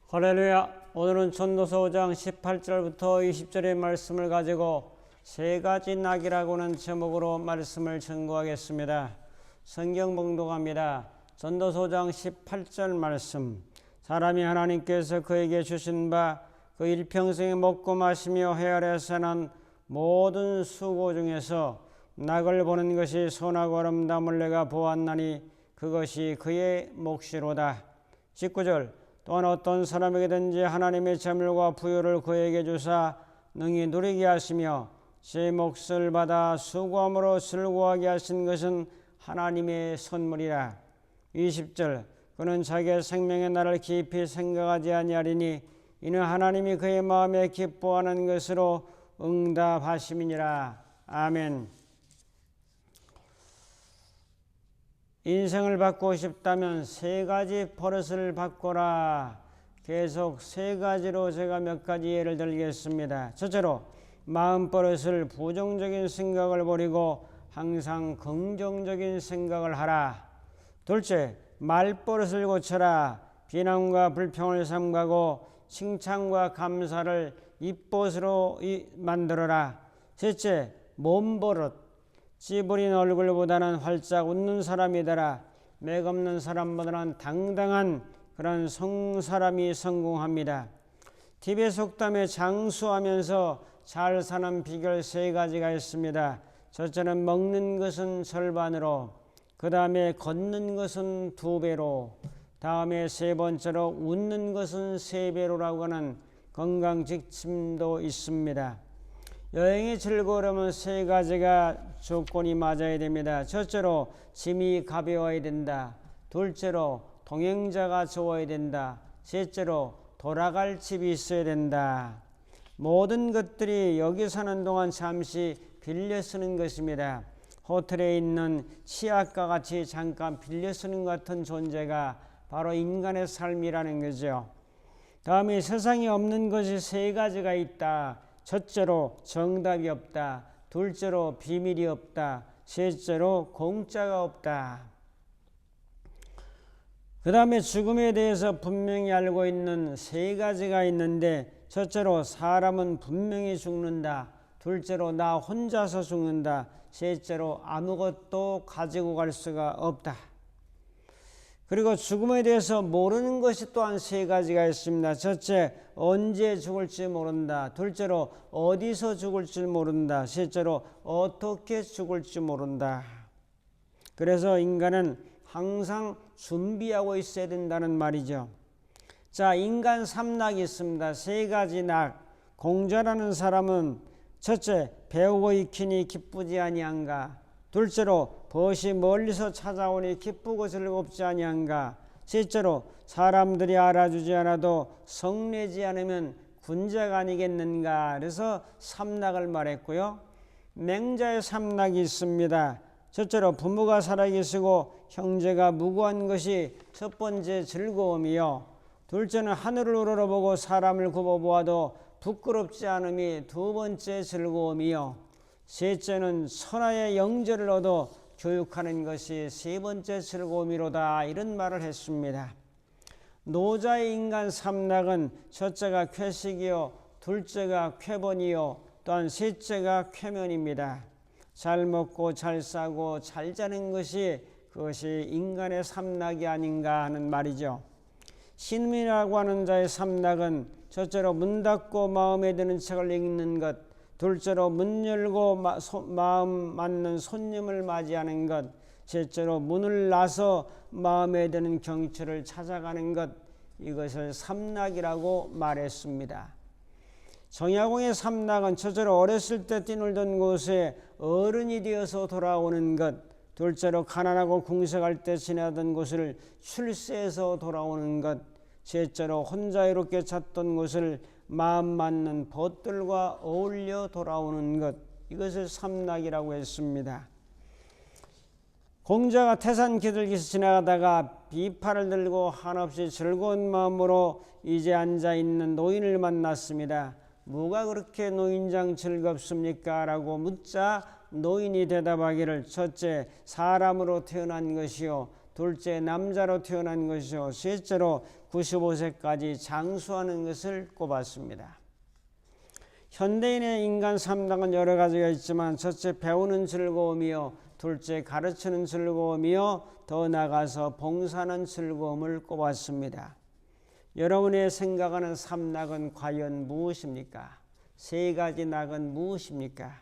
할렐루야. 오늘은 전도서 5장 18절부터 20절의 말씀을 가지고 세 가지 낙이라고는 제목으로 말씀을 전거하겠습니다. 성경 봉독합니다. 전도서 5장 18절 말씀. 사람이 하나님께서 그에게 주신 바 그 일평생에 먹고 마시며 헤아려 사는 모든 수고 중에서 낙을 보는 것이 선하고 아름다움을 내가 보았나니 그것이 그의 몫이로다. 19절. 또한 어떤 사람에게든지 하나님의 재물과 부유를 그에게 주사 능히 누리게 하시며 제 몫을 받아 수고함으로 즐거워하게 하신 것은 하나님의 선물이라. 20절. 그는 자기의 생명의 날을 깊이 생각하지 아니하리니 이는 하나님이 그의 마음에 기뻐하는 것으로 응답하심이니라. 아멘. 인생을 바꾸고 싶다면 세 가지 버릇을 바꿔라. 계속 세 가지로 제가 몇 가지 예를 들겠습니다. 첫째로 마음 버릇을 부정적인 생각을 버리고 항상 긍정적인 생각을 하라. 둘째, 말버릇을 고쳐라. 비난과 불평을 삼가고 칭찬과 감사를 입버릇으로 만들어라. 셋째, 몸버릇. 찌부린 얼굴보다는 활짝 웃는 사람이 되라. 맥없는 사람보다는 당당한 그런 사람이 성공합니다. TV의 속담에 장수하면서 잘 사는 비결 세 가지가 있습니다. 첫째는 먹는 것은 절반으로, 그 다음에 걷는 것은 2배로, 다음에 세 번째로 웃는 것은 3배로라고 하는 건강지침도 있습니다. 여행이 즐거우려면 세 가지가 조건이 맞아야 됩니다. 첫째로 짐이 가벼워야 된다. 둘째로 동행자가 좋아야 된다. 셋째로 돌아갈 집이 있어야 된다. 모든 것들이 여기 사는 동안 잠시 빌려 쓰는 것입니다. 호텔에 있는 치약과 같이 잠깐 빌려 쓰는 것 같은 존재가 바로 인간의 삶이라는 거죠. 다음에 세상에 없는 것이 세 가지가 있다. 첫째로 정답이 없다. 둘째로 비밀이 없다. 셋째로 공짜가 없다. 그 다음에 죽음에 대해서 분명히 알고 있는 세 가지가 있는데, 첫째로 사람은 분명히 죽는다. 둘째로 나 혼자서 죽는다. 셋째로 아무것도 가지고 갈 수가 없다. 그리고 죽음에 대해서 모르는 것이 또한 세 가지가 있습니다. 첫째, 언제 죽을지 모른다. 둘째로 어디서 죽을지 모른다. 셋째로 어떻게 죽을지 모른다. 그래서 인간은 항상 준비하고 있어야 된다는 말이죠. 자, 인간 삼낙이 있습니다. 세 가지 낙. 공자라는 사람은 첫째, 배우고 익히니 기쁘지 아니한가. 둘째로 벗이 멀리서 찾아오니 기쁘고 즐겁지 아니한가. 셋째로 사람들이 알아주지 않아도 성내지 않으면 군자가 아니겠는가. 그래서 삼낙을 말했고요. 맹자의 삼낙이 있습니다. 첫째로 부모가 살아계시고 형제가 무고한 것이 첫 번째 즐거움이요. 둘째는 하늘을 우러러보고 사람을 굽어보아도 부끄럽지 않음이 두 번째 즐거움이요. 셋째는 선하의 영재를 얻어 교육하는 것이 세 번째 즐거움이로다. 이런 말을 했습니다. 노자의 인간 삼낙은 첫째가 쾌식이요, 둘째가 쾌번이요, 또한 셋째가 쾌면입니다. 잘 먹고 잘 싸고 잘 자는 것이 그것이 인간의 삼낙이 아닌가 하는 말이죠. 신민이라고 하는 자의 삼낙은 첫째로 문 닫고 마음에 드는 책을 읽는 것, 둘째로 문 열고 마음 맞는 손님을 맞이하는 것, 셋째로 문을 나서 마음에 드는 경치를 찾아가는 것, 이것을 삼낙이라고 말했습니다. 정약용의 삼낙은 첫째로 어렸을 때 뛰놀던 곳에 어른이 되어서 돌아오는 것, 둘째로 가난하고 궁색할 때 지나던 곳을 출세해서 돌아오는 것, 셋째로 혼자 이롭게 찾던 곳을 마음 맞는 벗들과 어울려 돌아오는 것, 이것을 삼낙이라고 했습니다. 공자가 태산 기슭에서 지나가다가 비파를 들고 한없이 즐거운 마음으로 이제 앉아있는 노인을 만났습니다. 뭐가 그렇게 노인장 즐겁습니까? 라고 묻자 노인이 대답하기를, 첫째 사람으로 태어난 것이요, 둘째 남자로 태어난 것이요, 셋째로 95세까지 장수하는 것을 꼽았습니다. 현대인의 인간 삶락은 여러 가지가 있지만 첫째 배우는 즐거움이요, 둘째 가르치는 즐거움이요, 더 나아가서 봉사하는 즐거움을 꼽았습니다. 여러분의 생각하는 삶락은 과연 무엇입니까? 세 가지 낙은 무엇입니까?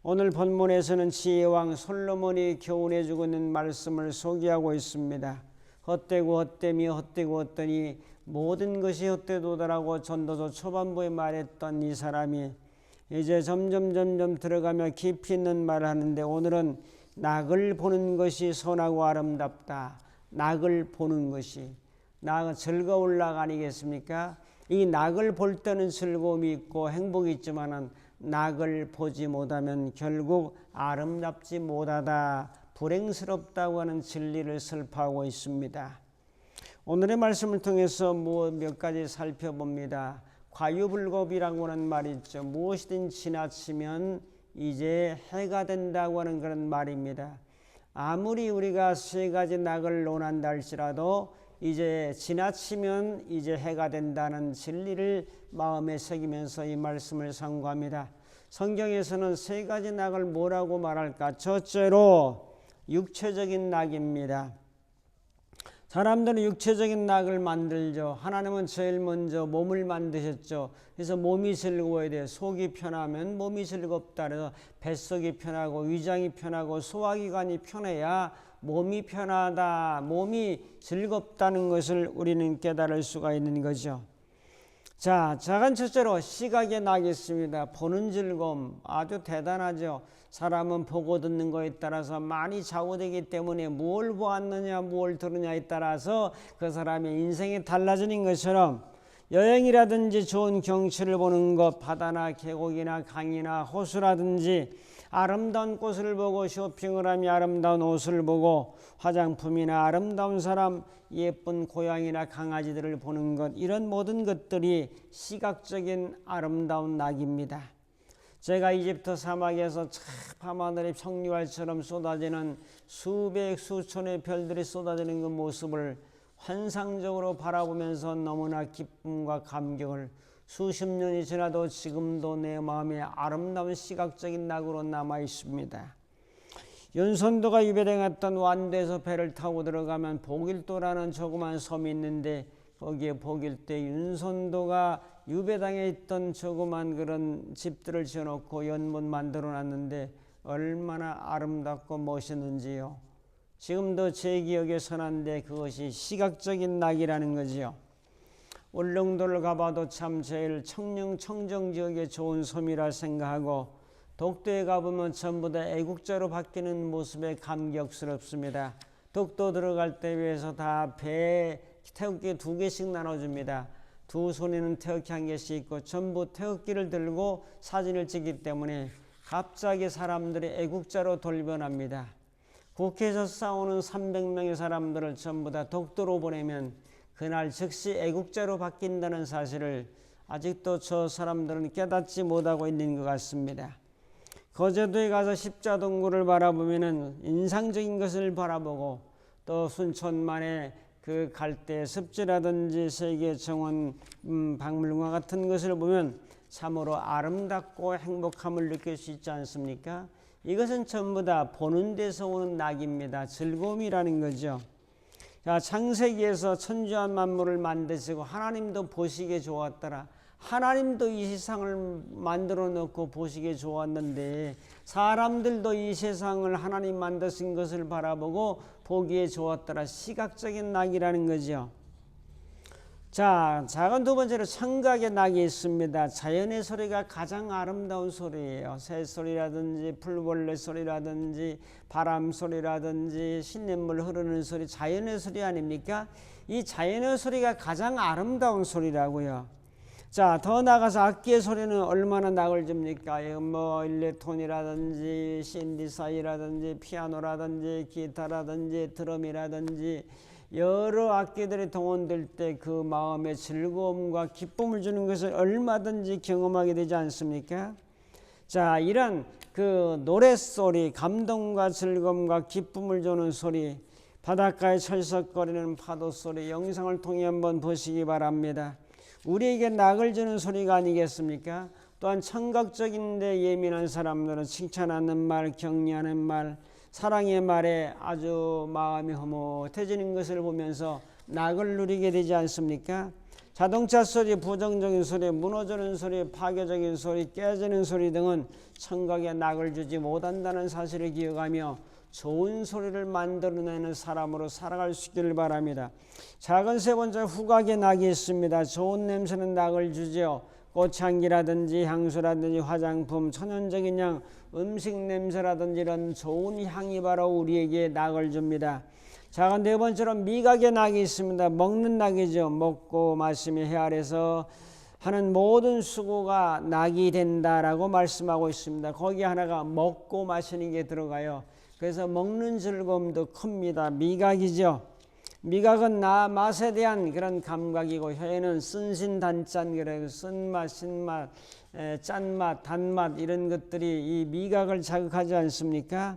오늘 본문에서는 지혜왕 솔로몬이 교훈해주고 있는 말씀을 소개하고 있습니다. 헛되고 헛되며 헛되고 헛되니 모든 것이 헛되도다라고 전도서 초반부에 말했던 이 사람이 이제 점점 들어가며 깊이 있는 말을 하는데, 오늘은 낙을 보는 것이 선하고 아름답다. 낙을 보는 것이 즐거울 낙 아니겠습니까? 이 낙을 볼 때는 즐거움이 있고 행복이 있지만은 낙을 보지 못하면 결국 아름답지 못하다, 불행스럽다고 하는 진리를 설파하고 있습니다. 오늘의 말씀을 통해서 몇 가지 살펴봅니다. 과유불급이라고 하는 말이 있죠. 무엇이든 지나치면 이제 해가 된다고 하는 그런 말입니다. 아무리 우리가 세 가지 낙을 논한다 할지라도 이제 지나치면 이제 해가 된다는 진리를 마음에 새기면서 이 말씀을 상고합니다. 성경에서는 세 가지 낙을 뭐라고 말할까? 첫째로 육체적인 낙입니다. 사람들은 육체적인 낙을 만들죠. 하나님은 제일 먼저 몸을 만드셨죠. 그래서 몸이 즐거워야 돼요. 속이 편하면 몸이 즐겁다. 그래서 뱃속이 편하고 위장이 편하고 소화기관이 편해야 몸이 편하다, 몸이 즐겁다는 것을 우리는 깨달을 수가 있는 거죠. 자, 작은 첫째로 시각의 낙이 있습니다. 보는 즐거움 아주 대단하죠. 사람은 보고 듣는 것에 따라서 많이 좌우되기 때문에 뭘 보았느냐 뭘 들으냐에 따라서 그 사람의 인생이 달라지는 것처럼 여행이라든지 좋은 경치를 보는 것, 바다나 계곡이나 강이나 호수라든지 아름다운 꽃을 보고 쇼핑을 하며 아름다운 옷을 보고 화장품이나 아름다운 사람, 예쁜 고양이나 강아지들을 보는 것, 이런 모든 것들이 시각적인 아름다운 낙입니다. 제가 이집트 사막에서 밤하늘에 청류알처럼 쏟아지는 수백 수천의 별들이 쏟아지는 그 모습을 환상적으로 바라보면서 너무나 기쁨과 감격을, 수십 년이 지나도 지금도 내 마음에 아름다운 시각적인 낙으로 남아 있습니다. 윤선도가 유배당했던 완도에서 배를 타고 들어가면 복일도라는 조그만 섬이 있는데, 거기에 복일대 윤선도가 유배당에 있던 조그만 그런 집들을 지어놓고 연못 만들어 놨는데 얼마나 아름답고 멋있는지요. 지금도 제 기억에 선한데 그것이 시각적인 낙이라는 거지요. 울릉도를 가봐도 참 제일 청정 지역에 좋은 섬이라 생각하고, 독도에 가보면 전부 다 애국자로 바뀌는 모습에 감격스럽습니다. 독도 들어갈 때 위해서 다 배 태극기 2개씩 나눠줍니다. 두 손에는 태극기 1개씩 있고 전부 태극기를 들고 사진을 찍기 때문에 갑자기 사람들이 애국자로 돌변합니다. 국회에서 싸우는 300명의 사람들을 전부 다 독도로 보내면 그날 즉시 애국자로 바뀐다는 사실을 아직도 저 사람들은 깨닫지 못하고 있는 것 같습니다. 거제도에 가서 십자동굴을 바라보면 인상적인 것을 바라보고, 또 순천만의 그 갈대 습지라든지 세계 정원 박물관 같은 것을 보면 참으로 아름답고 행복함을 느낄 수 있지 않습니까? 이것은 전부 다 보는 데서 오는 낙입니다. 즐거움이라는 거죠. 자, 창세기에서 천지와 만물을 만드시고 하나님도 보시기에 좋았더라. 하나님도 이 세상을 만들어 놓고 보시기에 좋았는데 사람들도 이 세상을 하나님 만드신 것을 바라보고 보기에 좋았더라. 시각적인 낙이라는 거죠. 자, 작은 두 번째로 청각의 낙이 있습니다. 자연의 소리가 가장 아름다운 소리예요. 새소리라든지 풀벌레 소리라든지 바람 소리라든지 신냇물 흐르는 소리, 자연의 소리 아닙니까? 이 자연의 소리가 가장 아름다운 소리라고요. 자, 더 나가서 악기의 소리는 얼마나 낙을 줍니까? 뭐 일렉톤이라든지 신디사이라든지 피아노라든지 기타라든지 드럼이라든지 여러 악기들이 동원될 때 그 마음의 즐거움과 기쁨을 주는 것을 얼마든지 경험하게 되지 않습니까? 자, 이런 그 노랫소리, 감동과 즐거움과 기쁨을 주는 소리, 바닷가에 철썩거리는 파도 소리 영상을 통해 한번 보시기 바랍니다. 우리에게 낙을 주는 소리가 아니겠습니까? 또한 청각적인 데 예민한 사람들은 칭찬하는 말, 격려하는 말, 사랑의 말에 아주 마음이 흐뭇해지는 것을 보면서 낙을 누리게 되지 않습니까? 자동차 소리, 부정적인 소리, 무너지는 소리, 파괴적인 소리, 깨지는 소리 등은 청각에 낙을 주지 못한다는 사실을 기억하며 좋은 소리를 만들어내는 사람으로 살아갈 수 있기를 바랍니다. 작은 세 번째, 후각의 낙이 있습니다. 좋은 냄새는 낙을 주죠. 꽃향기라든지 향수라든지 화장품, 천연적인 향, 음식 냄새라든지 이런 좋은 향이 바로 우리에게 낙을 줍니다. 자, 네 번째로 미각의 낙이 있습니다. 먹는 낙이죠. 먹고 마시며 해 아래서 하는 모든 수고가 낙이 된다라고 말씀하고 있습니다. 거기 하나가 먹고 마시는 게 들어가요. 그래서 먹는 즐거움도 큽니다. 미각이죠. 미각은 맛에 대한 그런 감각이고, 혀에는 쓴신단짠, 그래서 쓴맛, 신맛, 짠맛, 단맛 이런 것들이 이 미각을 자극하지 않습니까?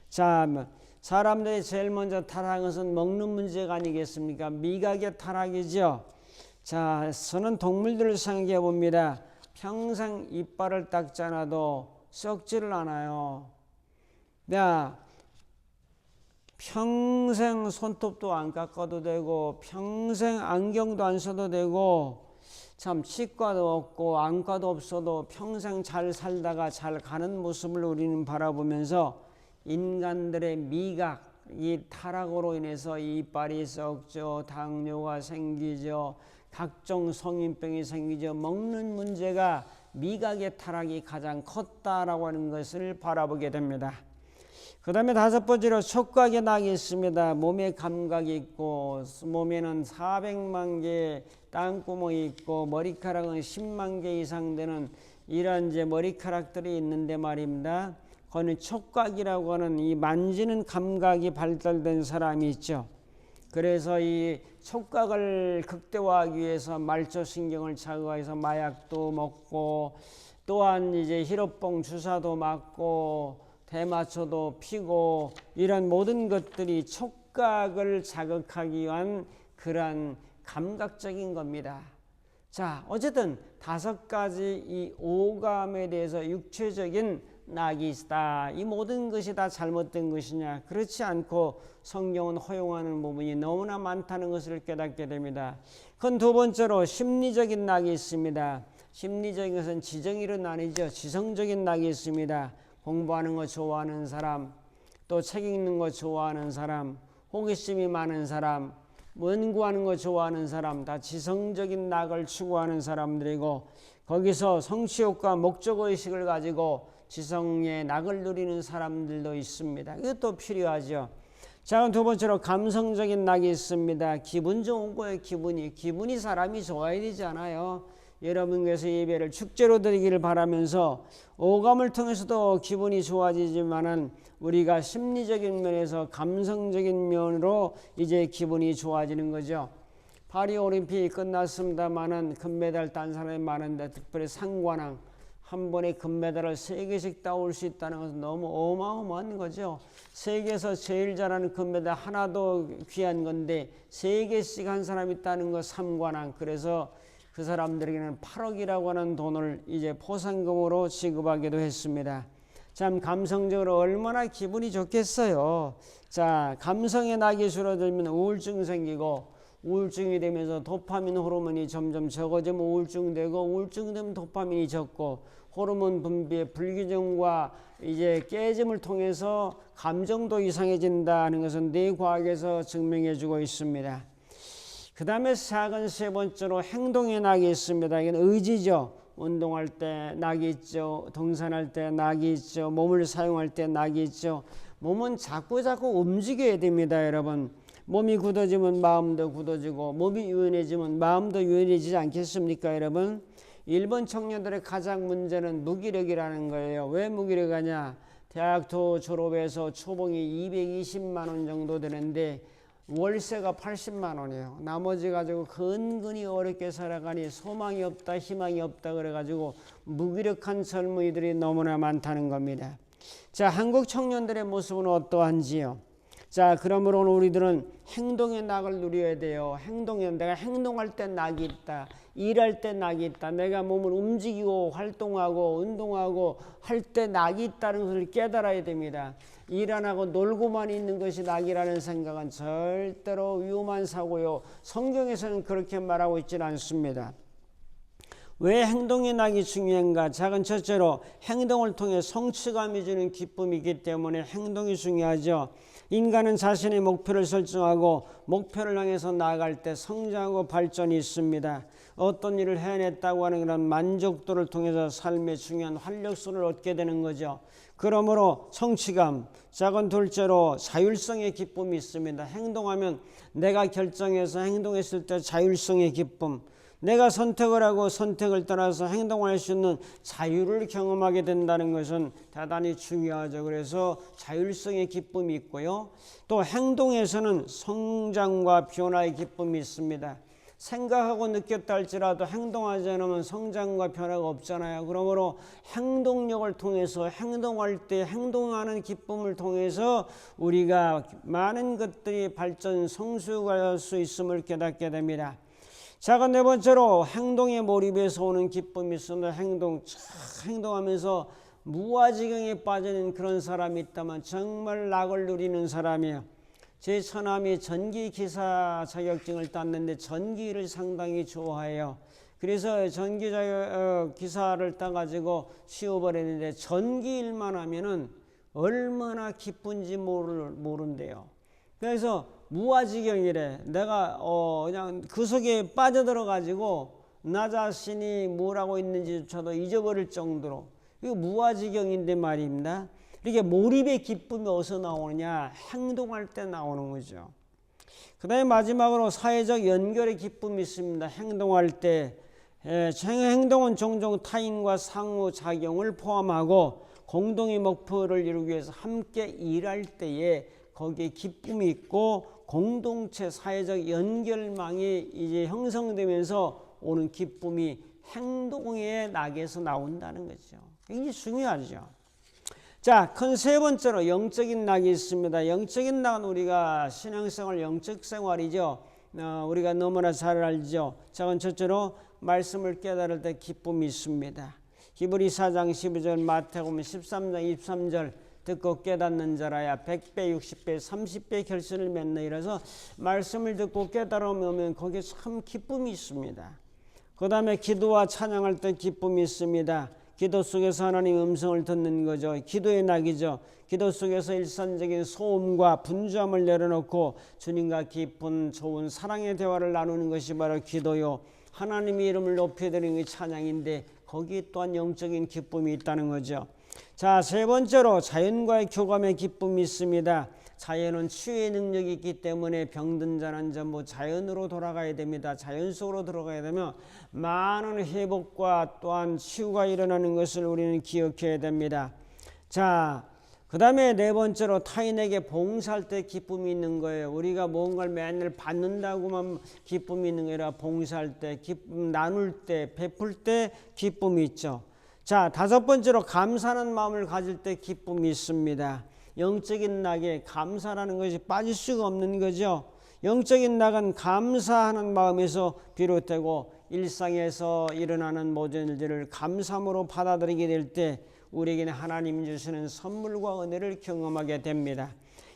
자, 사람들이 제일 먼저 타락한 것은 먹는 문제가 아니겠습니까? 미각의 타락이죠. 자, 저는 동물들을 생각해 봅니다. 평생 이빨을 닦지 않아도 썩지를 않아요. 야, 평생 손톱도 안 깎아도 되고, 평생 안경도 안 써도 되고, 참 치과도 없고 안과도 없어도 평생 잘 살다가 잘 가는 모습을 우리는 바라보면서 인간들의 미각, 이 타락으로 인해서 이빨이 썩죠, 당뇨가 생기죠, 각종 성인병이 생기죠. 먹는 문제가 미각의 타락이 가장 컸다라고 하는 것을 바라보게 됩니다. 그 다음에 다섯 번째로 촉각의 낙이 있습니다. 몸에 감각이 있고, 몸에는 400만 개의 땅구멍이 있고, 머리카락은 10만 개 이상 되는 이런 이제 머리카락들이 있는데 말입니다. 거기는 촉각이라고 하는 이 만지는 감각이 발달된 사람이 있죠. 그래서 이 촉각을 극대화하기 위해서 말초신경을 자극해서 마약도 먹고, 또한 이제 히로뽕 주사도 맞고, 대마초도 피고, 이런 모든 것들이 촉각을 자극하기 위한 그러한 감각적인 겁니다. 자, 어쨌든 다섯 가지 이 오감에 대해서 육체적인 낙이 있다. 이 모든 것이 다 잘못된 것이냐? 그렇지 않고 성경은 허용하는 부분이 너무나 많다는 것을 깨닫게 됩니다. 그건 두 번째로 심리적인 낙이 있습니다. 심리적인 것은 지정이로 나뉘죠. 지성적인 낙이 있습니다. 공부하는 거 좋아하는 사람, 또 책 읽는 거 좋아하는 사람, 호기심이 많은 사람, 연구하는 거 좋아하는 사람, 다 지성적인 낙을 추구하는 사람들이고, 거기서 성취욕과 목적의식을 가지고 지성의 낙을 누리는 사람들도 있습니다. 이것도 필요하죠. 자, 두 번째로 감성적인 낙이 있습니다. 기분 좋은 거예요. 기분이 사람이 좋아야 되지 않아요. 여러분께서 예배를 축제로 드리기를 바라면서 오감을 통해서도 기분이 좋아지지만은 우리가 심리적인 면에서 감성적인 면으로 이제 기분이 좋아지는 거죠. 파리 올림픽이 끝났습니다만은 금메달 딴 사람이 많은데, 특별히 상관왕 한 번에 금메달을 3개씩 따올 수 있다는 것은 너무 어마어마한 거죠. 세계에서 제일 잘하는 금메달 하나도 귀한 건데 3개씩 한 사람이 있다는 거 삼관왕. 그래서 그 사람들에게는 8억이라고 하는 돈을 이제 포상금으로 지급하기도 했습니다. 참 감성적으로 얼마나 기분이 좋겠어요. 자, 감성의 낙이 줄어들면 우울증 생기고, 우울증이 되면서 도파민 호르몬이 점점 적어지면 우울증되고, 우울증되면 도파민이 적고, 호르몬 분비의 불균형과 이제 깨짐을 통해서 감정도 이상해진다는 것은 뇌과학에서 증명해주고 있습니다. 그 다음에 작은 세 번째로 행동의 낙이 있습니다. 이건 의지죠. 운동할 때 낙이 있죠. 등산할 때 낙이 있죠. 몸을 사용할 때 낙이 있죠. 몸은 자꾸 움직여야 됩니다, 여러분. 몸이 굳어지면 마음도 굳어지고, 몸이 유연해지면 마음도 유연해지지 않겠습니까, 여러분? 일본 청년들의 가장 문제는 무기력이라는 거예요. 왜 무기력하냐? 대학도 졸업해서 초봉이 220만 원 정도 되는데 월세가 80만 원이에요. 나머지 가지고 근근히 어렵게 살아가니 소망이 없다, 희망이 없다 그래가지고 무기력한 젊은이들이 너무나 많다는 겁니다. 자, 한국 청년들의 모습은 어떠한지요? 자, 그러므로 우리들은 행동의 낙을 누려야 돼요. 내가 행동할 때 낙이 있다. 일할 때 낙이 있다. 내가 몸을 움직이고 활동하고 운동하고 할 때 낙이 있다는 것을 깨달아야 됩니다. 일 안 하고 놀고만 있는 것이 낙이라는 생각은 절대로 위험한 사고요. 성경에서는 그렇게 말하고 있지는 않습니다. 왜 행동의 낙이 중요한가? 작은 첫째로 행동을 통해 성취감이 주는 기쁨이 있기 때문에 행동이 중요하죠. 인간은 자신의 목표를 설정하고 목표를 향해서 나아갈 때 성장하고 발전이 있습니다. 어떤 일을 해냈다고 하는 그런 만족도를 통해서 삶의 중요한 활력소를 얻게 되는 거죠. 그러므로 성취감, 작은 둘째로 자율성의 기쁨이 있습니다. 행동하면 내가 결정해서 행동했을 때 자율성의 기쁨, 내가 선택을 하고 선택을 따라서 행동할 수 있는 자유를 경험하게 된다는 것은 대단히 중요하죠. 그래서 자율성의 기쁨이 있고요. 또 행동에서는 성장과 변화의 기쁨이 있습니다. 생각하고 느꼈다 할지라도 행동하지 않으면 성장과 변화가 없잖아요. 그러므로 행동력을 통해서 행동할 때 행동하는 기쁨을 통해서 우리가 많은 것들이 발전 성숙할 수 있음을 깨닫게 됩니다. 자, 네 번째로 행동에 몰입해서 오는 기쁨이 있습니다. 행동하면서 무아지경에 빠지는 그런 사람이 있다면 정말 낙을 누리는 사람이에요. 제 처남이 전기기사 자격증을 땄는데 전기를 상당히 좋아해요. 그래서 전기기사를 따가지고 시험을 전기 일만 하면은 얼마나 기쁜지 모른대요. 그래서 무아지경이래. 내가 그냥 그 속에 빠져들어가지고 나 자신이 뭘 하고 있는지조차도 잊어버릴 정도로 이거 무아지경인데 말입니다. 이렇게 몰입의 기쁨이 어디서 나오느냐? 행동할 때 나오는 거죠. 그 다음에 마지막으로 사회적 연결의 기쁨이 있습니다. 행동할 때 행동은 종종 타인과 상호작용을 포함하고 공동의 목표를 이루기 위해서 함께 일할 때에 거기에 기쁨이 있고 공동체 사회적 연결망이 이제 형성되면서 오는 기쁨이 행동의 낙에서 나온다는 거죠. 굉장히 중요하죠. 자, 큰 세 번째로 영적인 낙이 있습니다. 영적인 낙은 우리가 신앙생활 영적 생활이죠. 우리가 너무나 잘 알죠. 작은 첫째로 말씀을 깨달을 때 기쁨이 있습니다. 히브리 4장 12절, 마태복음 13장 23절 듣고 깨닫는 자라야 100배, 60배, 30배 결실을 맺네. 이래서 말씀을 듣고 깨달으면 거기에 참 기쁨이 있습니다. 그 다음에 기도와 찬양할 때 기쁨이 있습니다. 기도 속에서 하나님의 음성을 듣는 거죠. 기도의 낙이죠. 기도 속에서 일상적인 소음과 분주함을 내려놓고 주님과 깊은 좋은 사랑의 대화를 나누는 것이 바로 기도요. 하나님의 이름을 높여드리는 게 찬양인데 거기에 또한 영적인 기쁨이 있다는 거죠. 자, 세 번째로 자연과의 교감의 기쁨이 있습니다. 자연은 치유의 능력이 있기 때문에 병든 자는 전부 자연으로 돌아가야 됩니다. 자연 속으로 들어가야 되면 많은 회복과 또한 치유가 일어나는 것을 우리는 기억해야 됩니다. 자, 그 다음에 네 번째로 타인에게 봉사할 때 기쁨이 있는 거예요. 우리가 뭔가를 맨날 받는다고만 기쁨이 있는 게 아니라 봉사할 때, 기쁨 나눌 때, 베풀 때 기쁨이 있죠. 자, 다섯 번째로 감사하는 마음을 가질 때 기쁨이 있습니다. 영적인 낙에 감사라는 것이 빠질 수가 없는 거죠. 영적인 낙은 감사하는 마음에서 비롯되고 일상에서 일어나는 모든 일들을 감사함으로 받아들이게 될 때 우리에게는 하나님이 주시는 선물과 은혜를 경험하게 됩니다.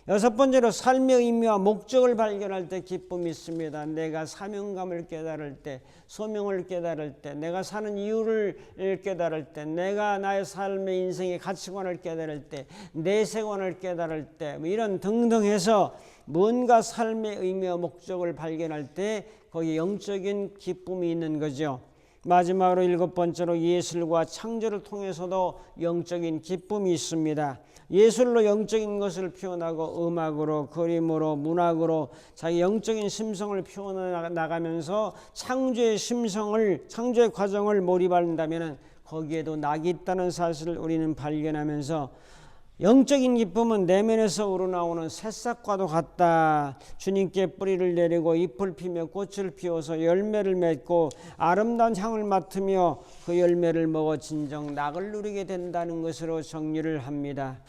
여섯 번째로 삶의 의미와 목적을 발견할 때 기쁨이 있습니다. 내가 사명감을 깨달을 때, 소명을 깨달을 때, 내가 사는 이유를 깨달을 때, 내가 나의 삶의 인생의 가치관을 깨달을 때, 내세관을 깨달을 때, 이런 등등 해서 뭔가 삶의 의미와 목적을 발견할 때 거기에 영적인 기쁨이 있는 거죠. 마지막으로 일곱 번째로 예술과 창조를 통해서도 영적인 기쁨이 있습니다. 예술로 영적인 것을 표현하고 음악으로, 그림으로, 문학으로 자기 영적인 심성을 표현해 나가면서 창조의 과정을 몰입한다면 거기에도 낙이 있다는 사실을 우리는 발견하면서 영적인 기쁨은 내면에서 우러나오는 새싹과도 같다. 주님께 뿌리를 내리고 잎을 피며 꽃을 피워서 열매를 맺고 아름다운 향을 맡으며 그 열매를 먹어 진정 낙을 누리게 된다는 것으로 정리를 합니다.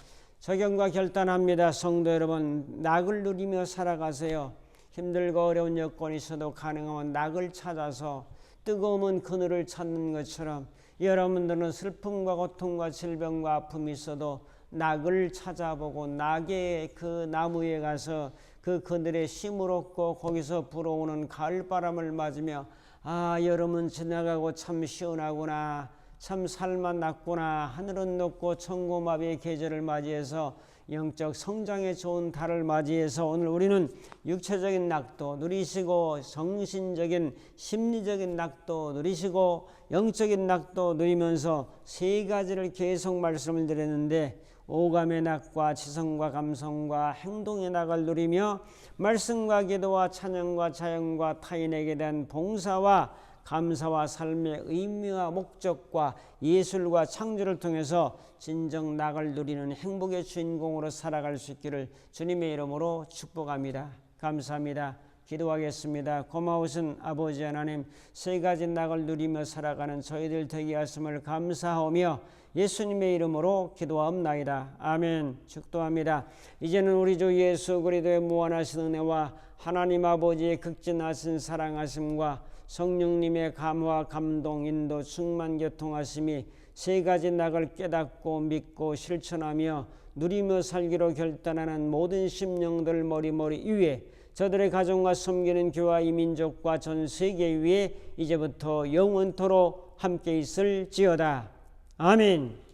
적용과 결단합니다. 성도 여러분, 낙을 누리며 살아가세요. 힘들고 어려운 여건이 있어도 가능하면 낙을 찾아서 뜨거운 그늘을 찾는 것처럼 여러분들은 슬픔과 고통과 질병과 아픔이 있어도 낙을 찾아보고 낙의 그 나무에 가서 그 그늘에 심을 얻고 거기서 불어오는 가을바람을 맞으며 아, 여름은 지나가고 참 시원하구나, 참 살만 났구나, 하늘은 높고 천고마비의 계절을 맞이해서 영적 성장에 좋은 달을 맞이해서 오늘 우리는 육체적인 낙도 누리시고 정신적인 심리적인 낙도 누리시고 영적인 낙도 누리면서 세 가지를 계속 말씀을 드렸는데 오감의 낙과 지성과 감성과 행동의 낙을 누리며 말씀과 기도와 찬양과 자연과 타인에게 대한 봉사와 감사와 삶의 의미와 목적과 예술과 창조를 통해서 진정 낙을 누리는 행복의 주인공으로 살아갈 수 있기를 주님의 이름으로 축복합니다. 감사합니다. 기도하겠습니다. 고마우신 아버지 하나님, 세 가지 낙을 누리며 살아가는 저희들 되게 하심을 감사하며 예수님의 이름으로 기도하옵나이다. 아멘. 축도합니다. 이제는 우리 주 예수 그리스도의 무한하신 은혜와 하나님 아버지의 극진하신 사랑하심과 성령님의 감화 감동 인도 충만 교통하심이 세 가지 낙을 깨닫고 믿고 실천하며 누리며 살기로 결단하는 모든 심령들 머리머리 위에 저들의 가정과 섬기는 교와 이민족과 전 세계 위에 이제부터 영원토록 함께 있을지어다. 아멘.